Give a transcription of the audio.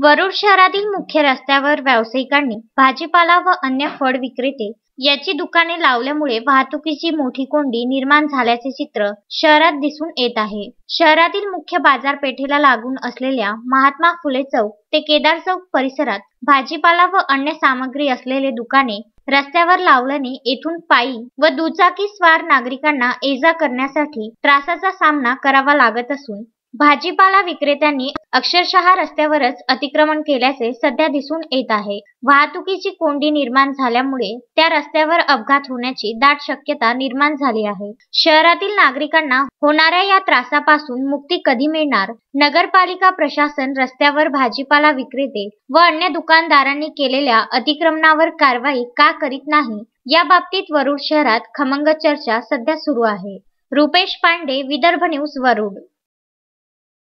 वरुड शहरातील मुख्य रस्त्यावर व्यावसायिकांनी भाजीपाला व अन्य फळ विक्रेते याची दुकाने लावल्यामुळे वाहतुकीची मोठी कोंडी निर्माण झाल्याचे चित्र शहरात दिसून येत आहे। शहरातील मुख्य बाजारपेठेला लागून असलेल्या महात्मा फुले चौक ते केदार चौक परिसरात भाजीपाला व अन्य सामग्री असलेले दुकाने रस्त्यावर लावल्याने येथून पायी व दुचाकी स्वार नागरिकांना ये-जा करण्यासाठी त्रासाचा सामना करावा लागत असून भाजीपाला विक्रेत्यांनी अक्षरशः रस्त्यावरच अतिक्रमण केल्याचे सध्या दिसून येत आहे। वाहतुकीची कोंडी निर्माण झाल्यामुळे त्या रस्त्यावर अपघात होण्याची दाट शक्यता निर्माण झाली आहे। शहरातील नागरिकांना होणाऱ्या या त्रासापासून मुक्ती कधी मिळणार? नगरपालिका प्रशासन रस्त्यावर भाजीपाला विक्रेते व अन्य दुकानदारांनी केलेल्या अतिक्रमणावर कारवाई का करीत नाही, या बाबतीत वरुड शहरात खमंग चर्चा सध्या सुरू आहे। रुपेश पांडे, विदर्भ न्यूज, वरुड।